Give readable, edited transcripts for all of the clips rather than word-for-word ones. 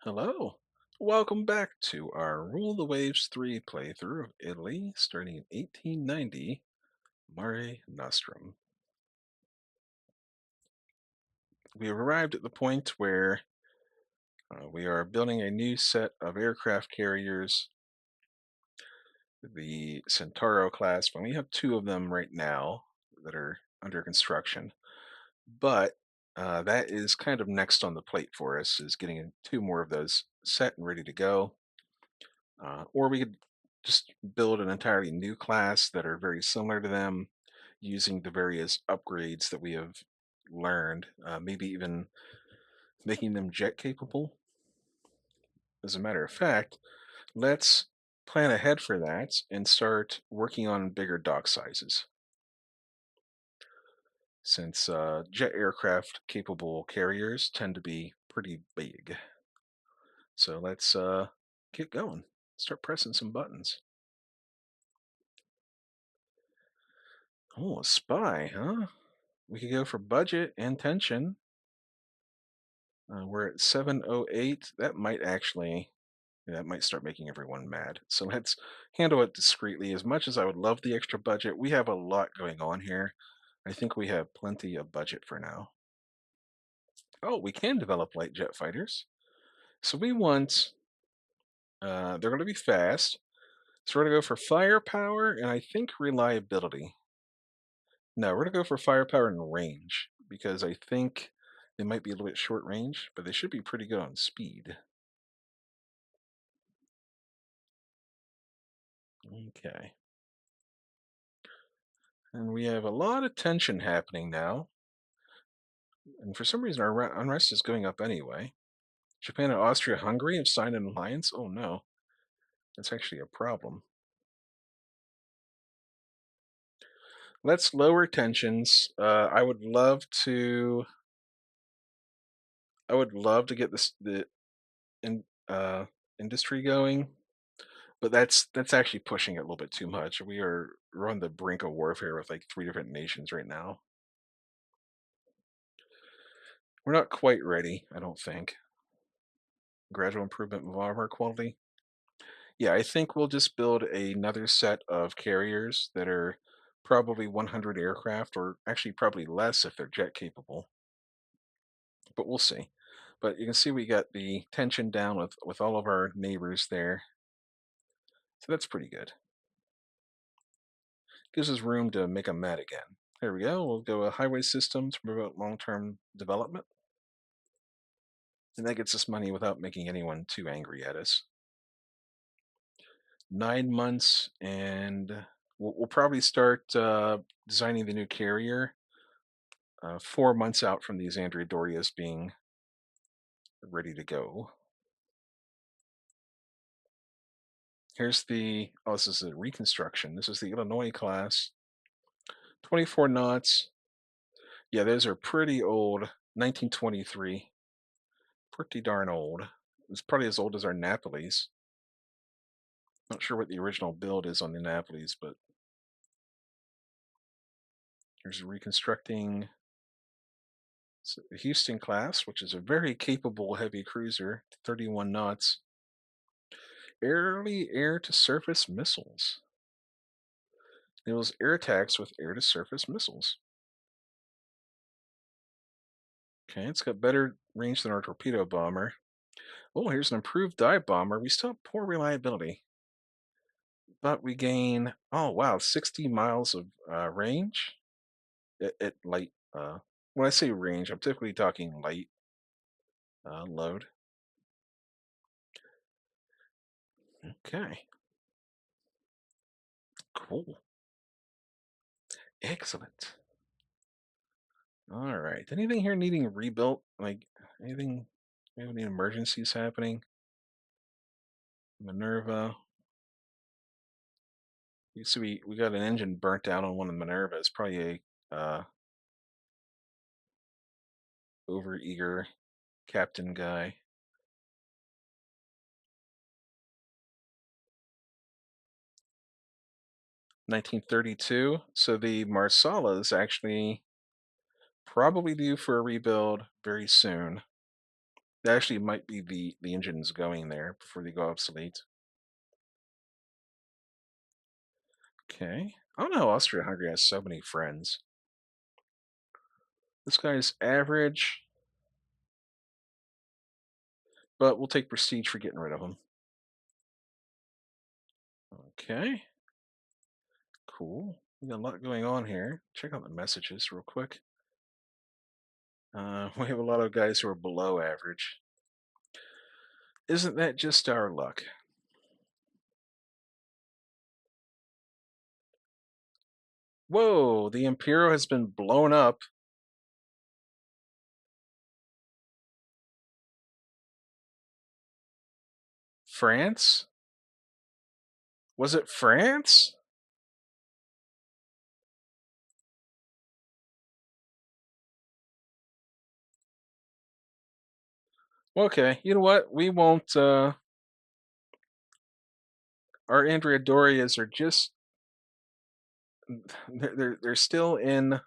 Hello. Welcome back to our Rule the Waves 3 playthrough of Italy starting in 1890, Mare Nostrum. We have arrived at the point where we are building a new set of aircraft carriers, the Centauro class. We have two of them right now that are under construction, but that is kind of next on the plate for us, is getting two more of those set and ready to go. Or we could just build an entirely new class that are very similar to them using the various upgrades that we have learned, maybe even making them jet capable. As a matter of fact, let's plan ahead for that and start working on bigger dock sizes. Since jet aircraft capable carriers tend to be pretty big. So let's get going. Start pressing some buttons. Oh, a spy, huh? We could go for budget and tension. We're at 708. That might start making everyone mad. So let's handle it discreetly. As much as I would love the extra budget, we have a lot going on here. I think we have plenty of budget for now. Oh, we can develop light jet fighters. So we want, they're going to be fast. So we're going to go for firepower and I think reliability. No, we're going to go for firepower and range because I think they might be a little bit short range, but they should be pretty good on speed. Okay. And we have a lot of tension happening now. And for some reason, our unrest is going up anyway. Japan and Austria-Hungary have signed an alliance. Oh no, that's actually a problem. Let's lower tensions. I would love to get the in, industry going, but that's actually pushing it a little bit too much. We're on the brink of warfare with like three different nations right now. We're not quite ready, I don't think. Gradual improvement of armor quality. Yeah, I think we'll just build another set of carriers that are probably 100 aircraft, or actually probably less if they're jet capable. But we'll see. But you can see we got the tension down with all of our neighbors there, so that's pretty good. Gives us room to make them mad again. There we go. We'll go a highway system to promote long-term development, and that gets us money without making anyone too angry at us. 9 months, and we'll probably start designing the new carrier 4 months out from these Andrea Dorias being ready to go. This is a reconstruction. This is the Illinois class, 24 knots. Yeah, those are pretty old, 1923, pretty darn old. It's probably as old as our Napolis. Not sure what the original build is on the Napolis, but here's reconstructing the Houston class, which is a very capable heavy cruiser, 31 knots. Early air-to-surface missiles. Enables air attacks with air-to-surface missiles. Okay, it's got better range than our torpedo bomber. Oh, here's an improved dive bomber. We still have poor reliability, but we gain, oh wow, 60 miles of range at light. When I say range, I'm typically talking light load. Okay, cool. Excellent. All right. Anything here needing rebuilt? Like anything? Any emergencies happening? Minerva. You see, we got an engine burnt out on one of the Minervas. Probably a over eager captain guy. 1932. So the Marsala is actually probably due for a rebuild very soon. Actually, it might be the engines going there before they go obsolete. Okay. I don't know how Austria-Hungary has so many friends. This guy's average, but we'll take prestige for getting rid of him. Okay. Cool. We got a lot going on here. Check out the messages real quick. We have a lot of guys who are below average. Isn't that just our luck? Whoa, the Imperial has been blown up. France? Was it France? Okay, you know what? We won't. Our Andrea Dorias are just. They're still in.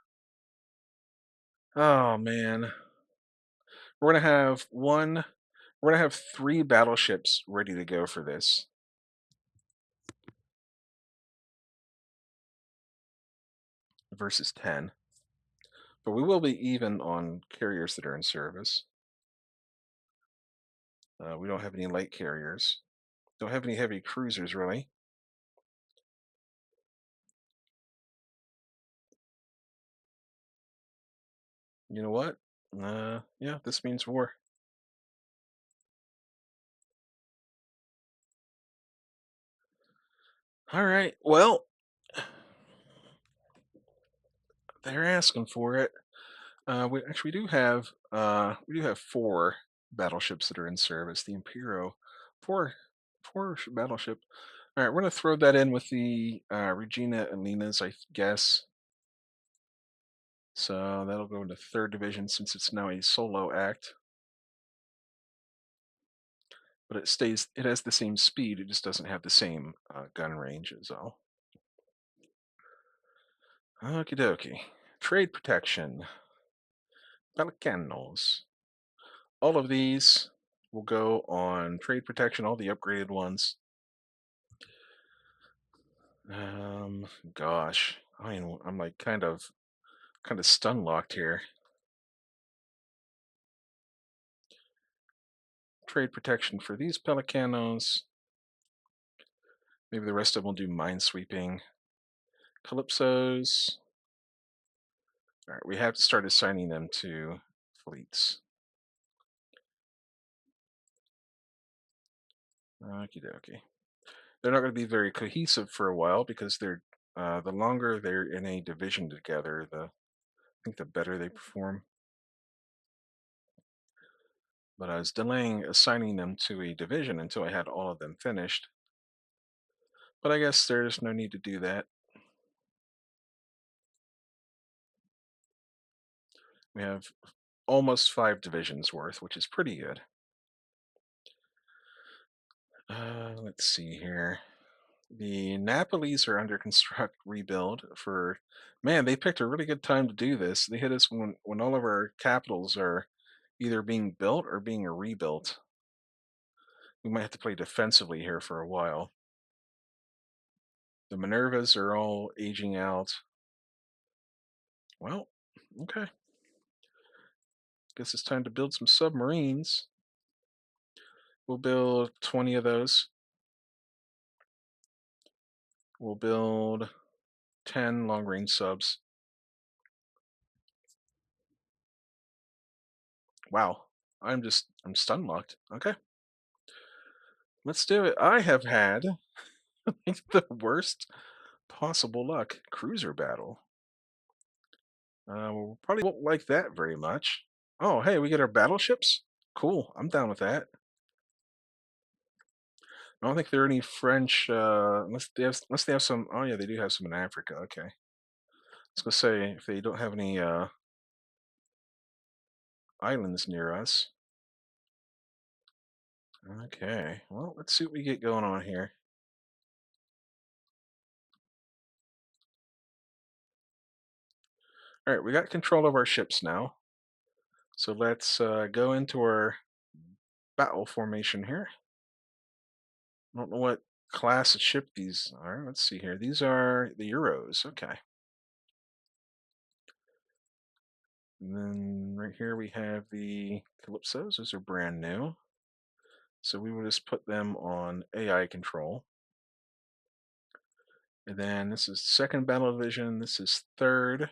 Oh man, we're gonna have one. We're gonna have three battleships ready to go for this versus 10. But we will be even on carriers that are in service. We don't have any light carriers. Don't have any heavy cruisers really. You know what? Yeah, this means war. All right. Well, they're asking for it. We do have four battleships that are in service. The Impero, four battleship. All right, we're gonna throw that in with the Regina Alinas, I guess. So that'll go into third division since it's now a solo act. But it stays. It has the same speed. It just doesn't have the same gun range as all. Okie dokie. Trade protection. Pelicanos. All of these will go on trade protection. All the upgraded ones. Gosh, I mean, I'm like kind of stun locked here. Trade protection for these Pelicanos. Maybe the rest of them will do minesweeping. Calypsos. All right, we have to start assigning them to fleets. Okie dokie. They're not going to be very cohesive for a while because they're the longer they're in a division together, I think the better they perform. But I was delaying assigning them to a division until I had all of them finished. But I guess there's no need to do that. We have almost 5 divisions worth, which is pretty good. Let's see here. The Napolis are under construct rebuild for. Man, they picked a really good time to do this. They hit us when all of our capitals are either being built or being rebuilt. We might have to play defensively here for a while. The Minervas are all aging out. Well, okay. Guess it's time to build some submarines. We'll build 20 of those. We'll build 10 long range subs. Wow. I'm stun locked. Okay. Let's do it. I have had the worst possible luck. Cruiser battle. We probably won't like that very much. Oh, hey, we get our battleships? Cool. I'm down with that. I don't think there are any French, unless they have some. Oh yeah, they do have some in Africa. Okay, I was gonna say if they don't have any islands near us. Okay, well let's see what we get going on here. All right, we got control of our ships now. So let's go into our battle formation here. I don't know what class of ship these are. Let's see here. These are the Euros. Okay. And then right here we have the Calypsos. Those are brand new. So we will just put them on AI control. And then this is second battle division. This is third.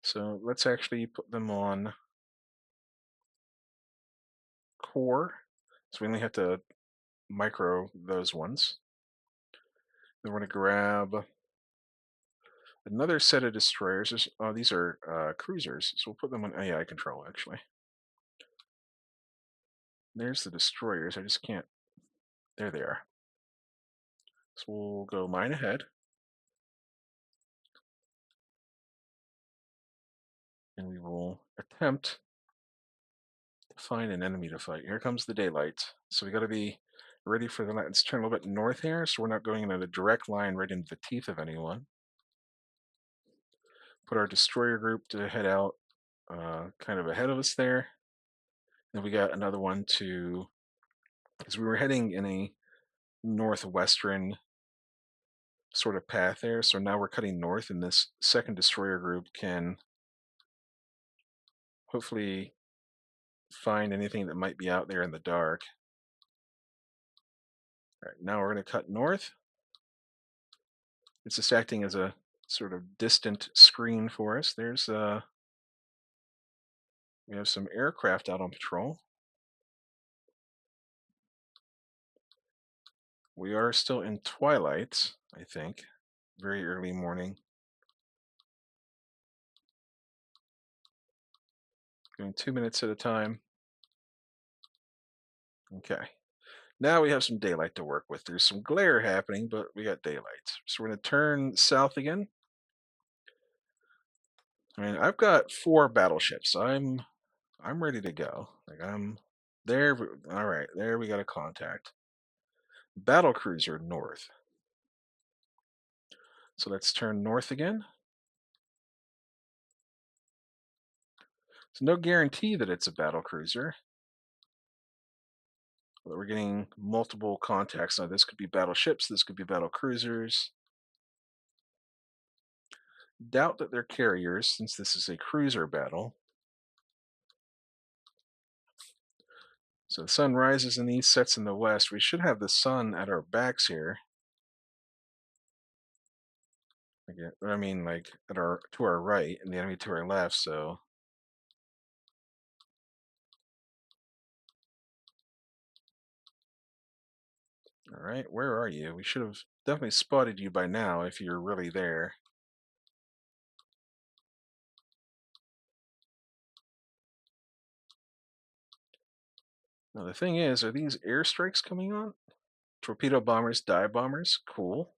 So let's actually put them on core. So we only have to micro those ones. Then we're going to grab another set of destroyers. Oh, these are cruisers. So we'll put them on AI control, actually. There's the destroyers. I just can't. There they are. So we'll go mine ahead. And we will attempt to find an enemy to fight. Here comes the daylight. So we got to be ready for the night. Let's turn a little bit north here so we're not going in a direct line right into the teeth of anyone. Put our destroyer group to head out kind of ahead of us there. Then we got another one to, because we were heading in a northwestern sort of path there. So now we're cutting north, and this second destroyer group can hopefully find anything that might be out there in the dark. All right, now we're going to cut north. It's just acting as a sort of distant screen for us. There's we have some aircraft out on patrol. We are still in twilight, I think. Very early morning. Going 2 minutes at a time. Okay. Now we have some daylight to work with. There's some glare happening, but we got daylight. So we're going to turn south again. I mean, I've got 4 battleships. I'm ready to go. Like I'm there. All right, there we got a contact. Battle cruiser north. So let's turn north again. It's no guarantee that it's a battle cruiser. But we're getting multiple contacts. Now this could be battleships. This could be battle cruisers. Doubt that they're carriers since this is a cruiser battle. So the sun rises in the east, sets in the west. We should have the sun at our backs here. I mean, like at our to our right and the enemy to our left. So all right, where are you? We should have definitely spotted you by now if you're really there. Now the thing is, are these airstrikes coming on? Torpedo bombers, dive bombers, cool.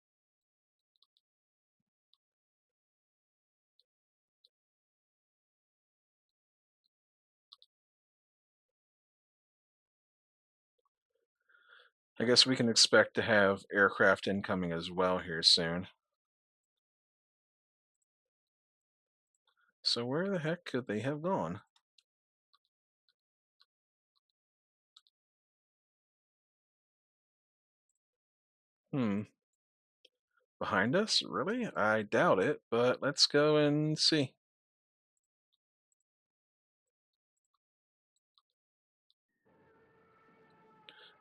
I guess we can expect to have aircraft incoming as well here soon. So where the heck could they have gone? Hmm. Behind us? Really? I doubt it, but let's go and see.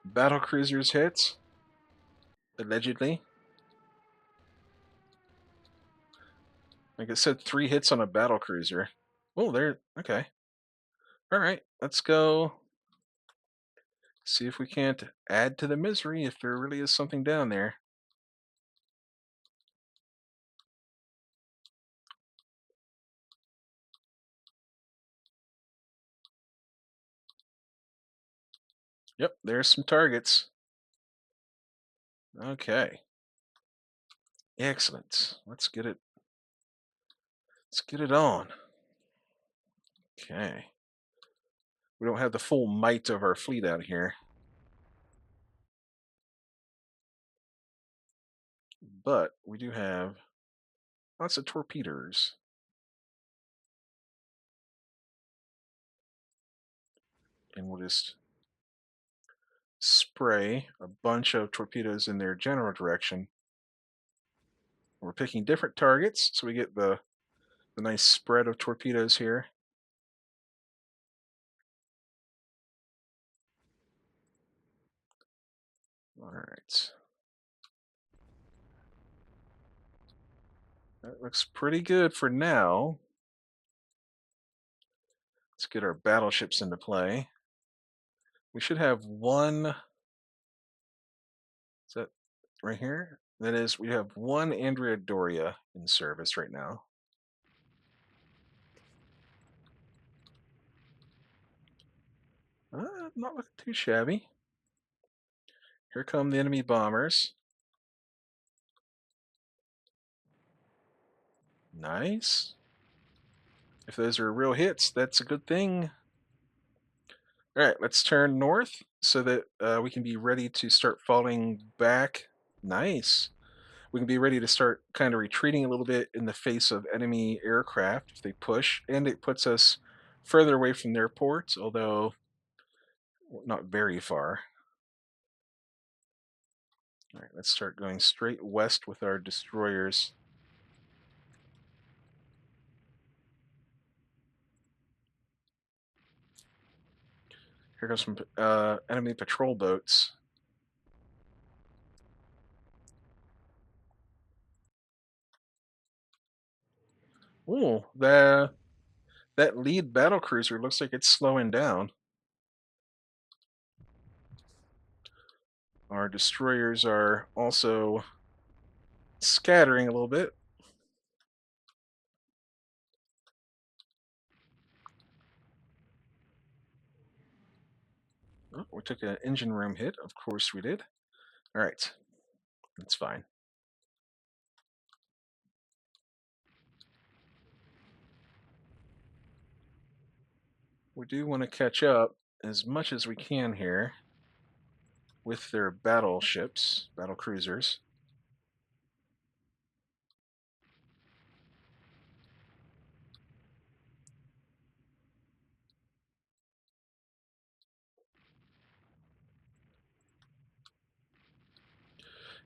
Battle cruisers hits, allegedly. Like it said, 3 hits on a battle cruiser. Oh, there. Okay. All right. Let's go see if we can't add to the misery if there really is something down there. Yep, there's some targets. Okay. Excellent. Let's get it. Let's get it on. Okay. We don't have the full might of our fleet out here, but we do have lots of torpedoes. And we'll just spray a bunch of torpedoes in their general direction. We're picking different targets, so we get the nice spread of torpedoes here. All right. That looks pretty good for now. Let's get our battleships into play. We should have one. Is that right here? That is, we have one Andrea Doria in service right now. Not looking too shabby. Here come the enemy bombers. Nice. If those are real hits, that's a good thing. All right, let's turn north so that we can be ready to start falling back. Nice. We can be ready to start kind of retreating a little bit in the face of enemy aircraft if they push, and it puts us further away from their ports, although not very far. All right, let's start going straight west with our destroyers. Here goes some enemy patrol boats. Ooh, that lead battle cruiser looks like it's slowing down. Our destroyers are also scattering a little bit. Oh, we took an engine room hit. Of course we did. All right, that's fine. We do want to catch up as much as we can here with their battleships, battle cruisers.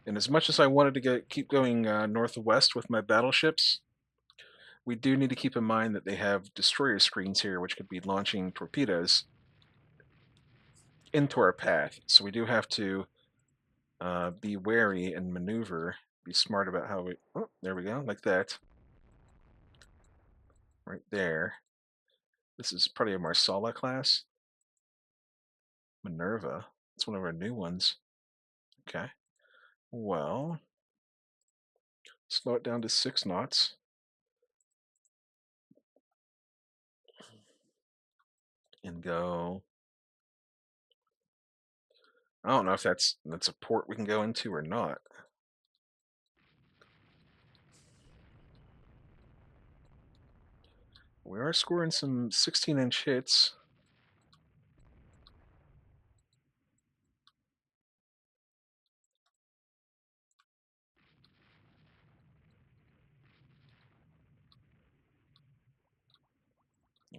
And as much as I wanted to keep going northwest with my battleships, we do need to keep in mind that they have destroyer screens here, which could be launching torpedoes into our path. So we do have to be wary and maneuver, be smart about how we. Oh, there we go, like that, right there. This is probably a Marsala class. Minerva. It's one of our new ones. Okay. Well, slow it down to 6 knots and go. I don't know if that's a port we can go into or not. We are scoring some 16-inch hits.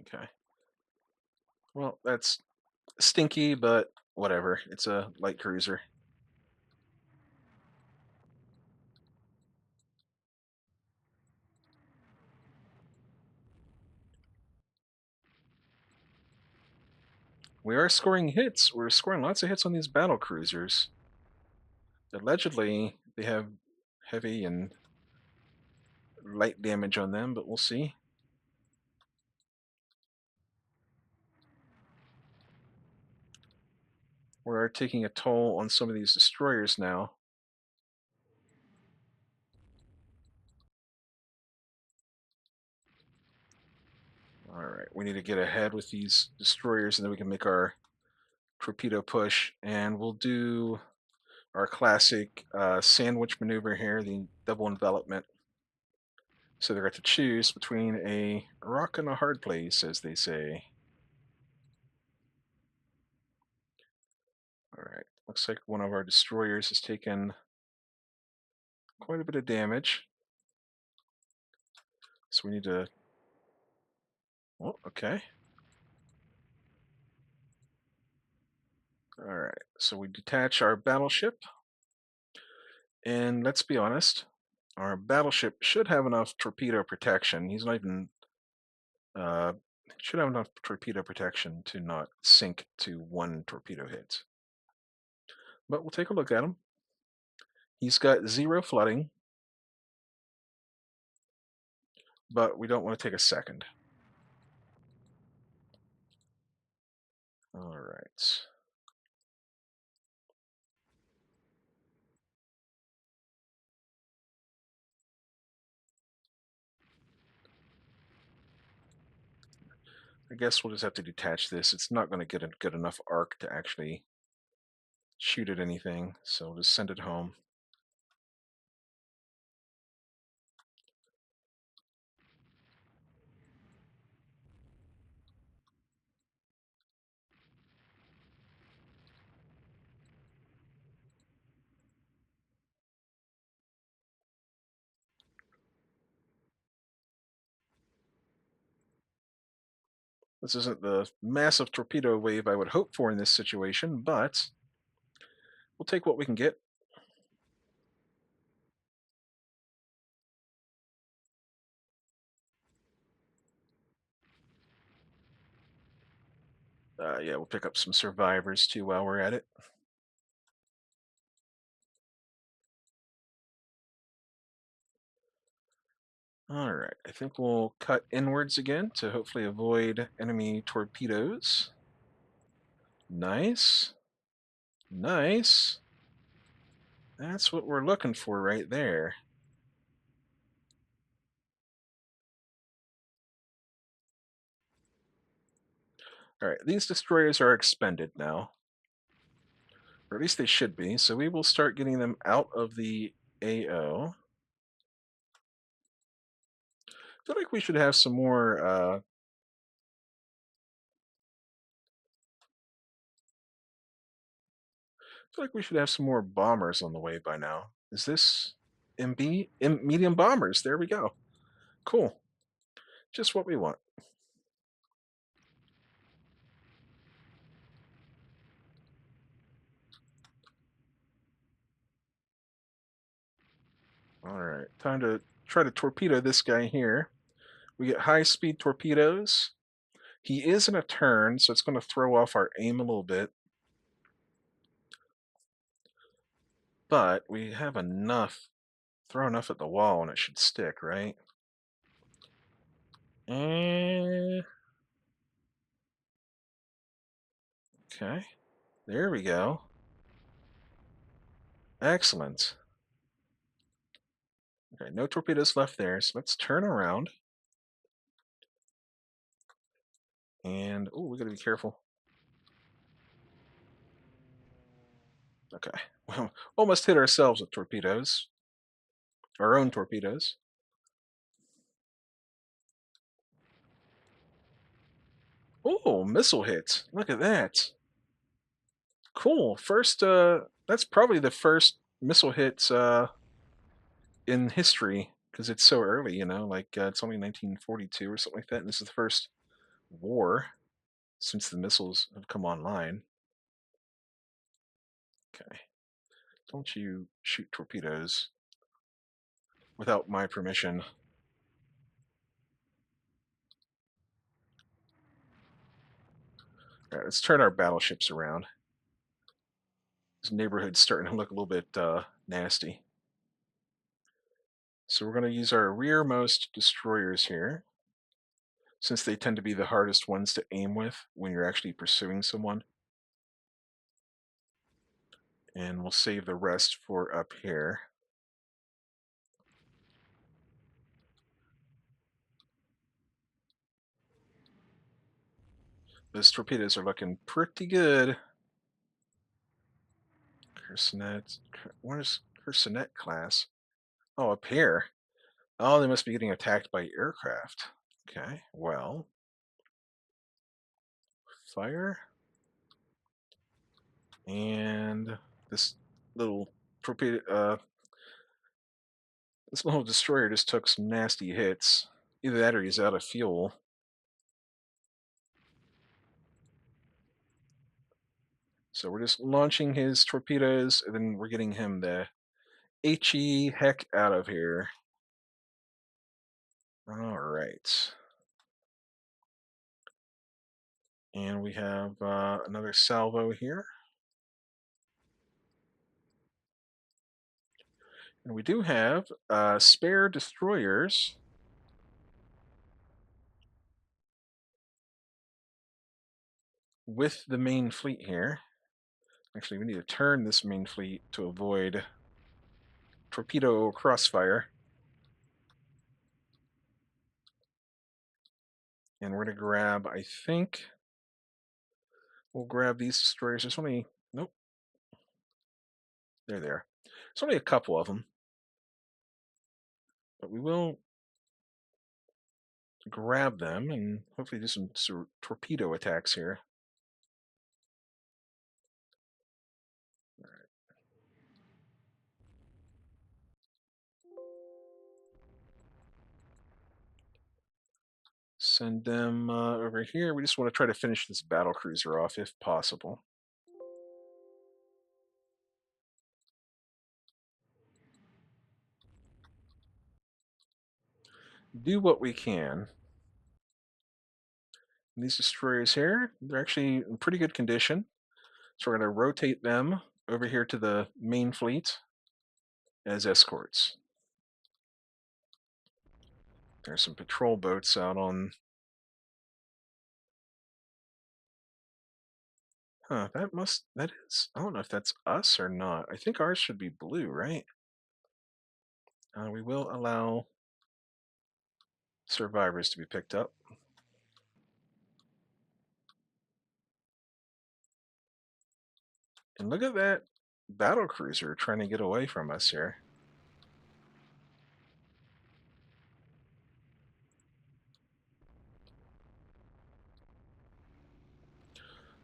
Okay. Well, that's stinky, but whatever. It's a light cruiser. We are scoring hits. We're scoring lots of hits on these battle cruisers. Allegedly, they have heavy and light damage on them, but we'll see. We're taking a toll on some of these destroyers now. All right, we need to get ahead with these destroyers, and then we can make our torpedo push, and we'll do our classic sandwich maneuver here, the double envelopment. So they're going to choose between a rock and a hard place, as they say. All right, looks like one of our destroyers has taken quite a bit of damage. So we need to. Oh, okay. All right, so we detach our battleship, and let's be honest, our battleship should have enough torpedo protection. He's not even uh, should have enough torpedo protection to not sink to one torpedo hit. But we'll take a look at him. He's got zero flooding, but we don't want to take a second. All right. I guess we'll just have to detach this. It's not going to get a good enough arc to actually shoot at anything, so we'll just send it home. This isn't the massive torpedo wave I would hope for in this situation, but we'll take what we can get. Yeah, we'll pick up some survivors too while we're at it. All right, I think we'll cut inwards again to hopefully avoid enemy torpedoes. Nice. Nice. That's what we're looking for right there. All right, these destroyers are expended now, or at least they should be, so we will start getting them out of the AO. I feel like we should have some more. I feel like we should have some more bombers on the way by now. Is this MB? Medium bombers. There we go. Cool. Just what we want. All right, time to try to torpedo this guy here. We get high speed torpedoes. He is in a turn, so it's going to throw off our aim a little bit. But we have enough. Throw enough at the wall and it should stick, right? Eh, okay. There we go. Excellent. Okay, no torpedoes left there, so let's turn around. And, oh, we gotta be careful. Okay. Well, almost hit ourselves with torpedoes. Our own torpedoes. Oh, missile hit. Look at that. Cool. First, that's probably the first missile hit in history because it's so early, like it's only 1942 or something like that. And this is the first war since the missiles have come online. Okay. Don't you shoot torpedoes without my permission. All right, let's turn our battleships around. This neighborhood's starting to look a little bit nasty. So we're going to use our rearmost destroyers here, since they tend to be the hardest ones to aim with when you're actually pursuing someone. And we'll save the rest for up here. Those torpedoes are looking pretty good. Cursonet. Where's Cursonet class? Oh, up here. Oh, they must be getting attacked by aircraft. Okay, well, fire. And this little torpedo, this little destroyer just took some nasty hits. Either that or he's out of fuel. So we're just launching his torpedoes, and then we're getting him the HE heck out of here. All right. And we have another salvo here. And we do have spare destroyers with the main fleet here. Actually, we need to turn this main fleet to avoid torpedo crossfire. And we're going to grab, I think, we'll grab these destroyers. There's only, nope, they're there. There's only a couple of them, but we will grab them and hopefully do some torpedo attacks here. Send them over here. We just want to try to finish this battle cruiser off if possible. Do what we can. And these destroyers here, they're actually in pretty good condition. So we're going to rotate them over here to the main fleet as escorts. There's some patrol boats out on. Huh, that is, I don't know if that's us or not. I think ours should be blue, right? We will allow survivors to be picked up. And look at that battle cruiser trying to get away from us here.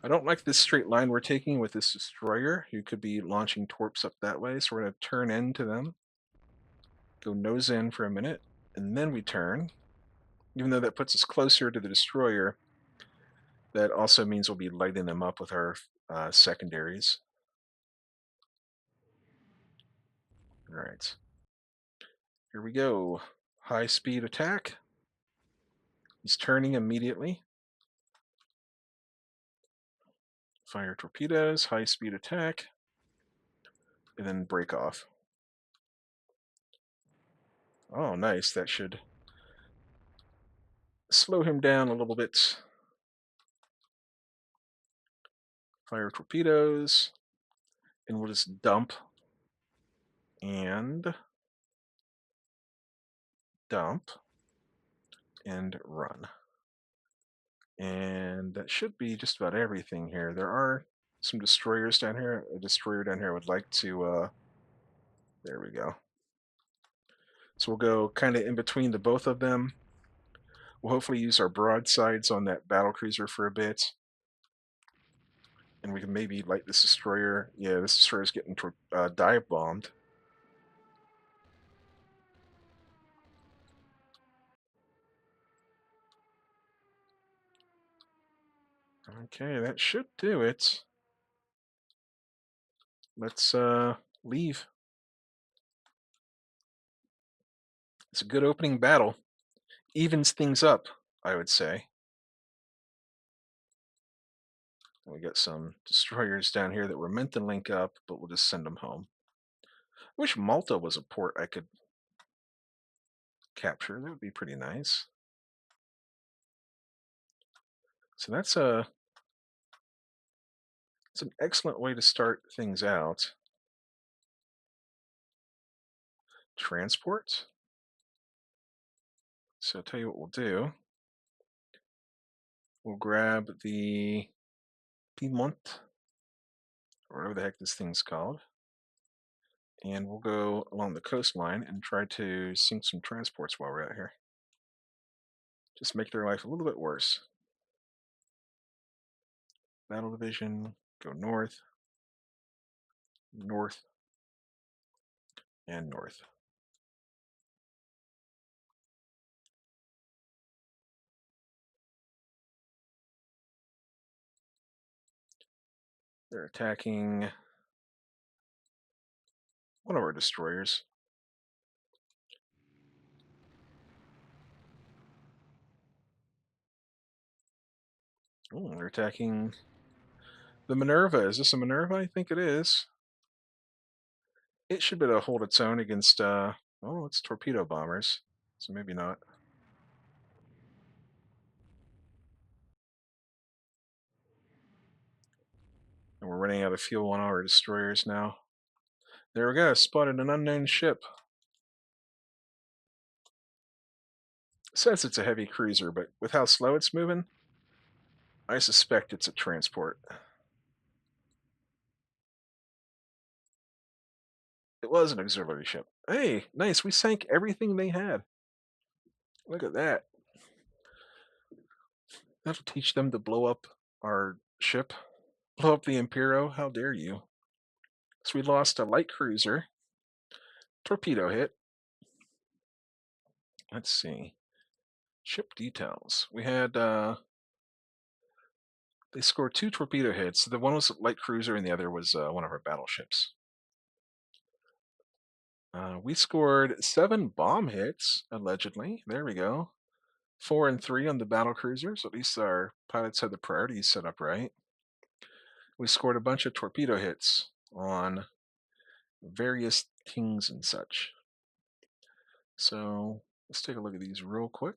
I don't like this straight line we're taking with this destroyer. You could be launching torps up that way, so we're going to turn into them, go nose in for a minute, and then we turn. Even though that puts us closer to the destroyer, that also means we'll be lighting them up with our secondaries. All right. Here we go. High speed attack. He's turning immediately. Fire torpedoes, high speed attack, and then break off. Oh, nice. That should slow him down a little bit. Fire torpedoes, and we'll just dump and dump and run. And that should be just about everything here. There are some destroyers down here. A destroyer down here would like to, there we go. So we'll go kind of in between the both of them. We'll hopefully use our broadsides on that battle cruiser for a bit. And we can maybe light this destroyer. Yeah, this destroyer is getting dive bombed. Okay, that should do it. Let's leave. It's a good opening battle. Evens things up, I would say. We got some destroyers down here that were meant to link up, but we'll just send them home. I wish Malta was a port I could capture. That would be pretty nice. So it's an excellent way to start things out. Transport. So I'll tell you what we'll do. We'll grab the Piedmont, or whatever the heck this thing's called, and we'll go along the coastline and try to sink some transports while we're out here. Just make their life a little bit worse. Battle division, go north, north, and north. They're attacking one of our destroyers. Oh, they're attacking the Minerva. Is this a Minerva? I think it is. It should be able to hold its own against, oh, it's torpedo bombers. So maybe not. And we're running out of fuel on our destroyers now. There we go. Spotted an unknown ship. It says it's a heavy cruiser, but with how slow it's moving, I suspect it's a transport. It was an auxiliary ship. Hey, nice. We sank everything they had. Look at that. That'll teach them to blow up our ship. Blow up the Impero. How dare you? So we lost a light cruiser. Torpedo hit. Let's see. Ship details. We had they scored 2 torpedo hits. The one was a light cruiser, and the other was one of our battleships. We scored 7 bomb hits, allegedly. There we go. 4 and 3 on the battle cruisers. At least our pilots had the priorities set up right. We scored a bunch of torpedo hits on various things and such. So let's take a look at these real quick.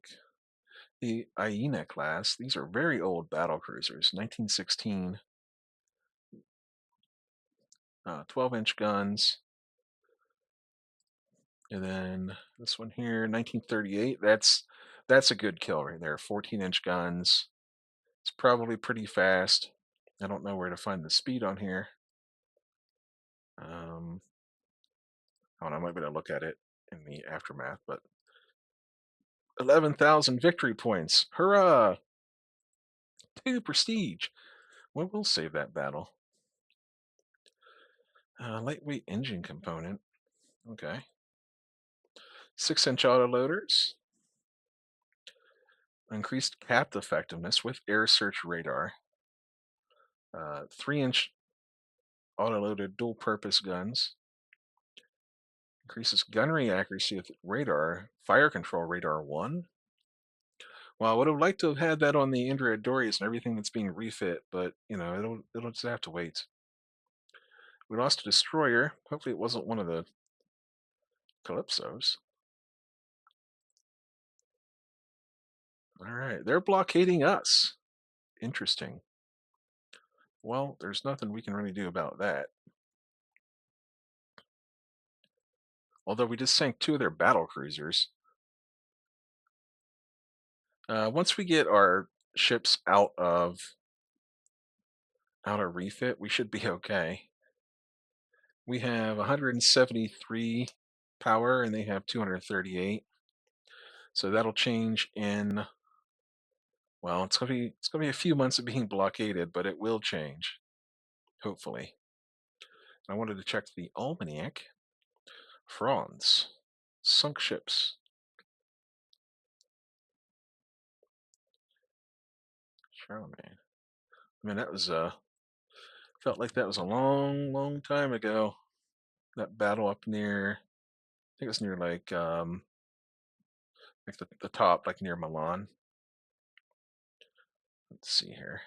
The Aina class, these are very old battle cruisers, 1916, 12-inch guns. And then this one here, 1938. That's a good kill right there. 14-inch guns. It's probably pretty fast. I don't know where to find the speed on here. Oh, I might be able to look at it in the aftermath, but 11,000 victory points. Hurrah! 2 prestige. Well, we'll save that battle. Lightweight engine component. Okay. 6-inch autoloaders. Increased cap effectiveness with air search radar. 3-inch autoloaded dual-purpose guns. Increases gunnery accuracy with radar. Fire control radar 1. Well, I would have liked to have had that on the Indra Dories and everything that's being refit, but it'll just have to wait. We lost a destroyer. Hopefully it wasn't one of the Calypsos. Alright, they're blockading us. Interesting. Well, there's nothing we can really do about that. Although we just sank 2 of their battle cruisers. Once we get our ships out of refit, we should be okay. We have 173 power and they have 238. So that'll change in, well, it's gonna be a few months of being blockaded, but it will change, hopefully. I wanted to check the almanac. Franz, sunk ships. Charlemagne. I mean, that was felt like that was a long, long time ago. That battle up near, I think it was near like the top, like near Milan. Let's see here.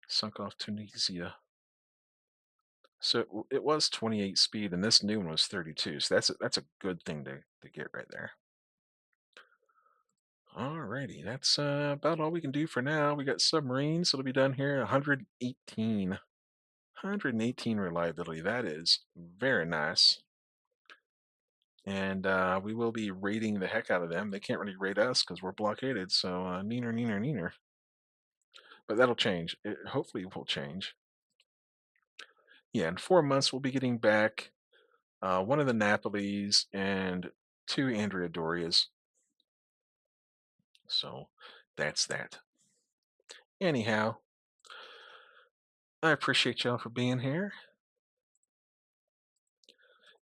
Sunk off Tunisia. So it was 28 speed, and this new one was 32. So that's a good thing to get right there. Alrighty, that's about all we can do for now. We got submarines. It'll be done here. 118. 118 reliability. That is very nice. And we will be raiding the heck out of them. They can't really raid us because we're blockaded. So neener, neener, neener. But that'll change. It hopefully will change. Yeah, in 4 months we'll be getting back one of the Napolis and 2 Andrea Dorias. So that's that. Anyhow, I appreciate y'all for being here,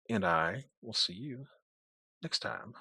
and I will see you next time.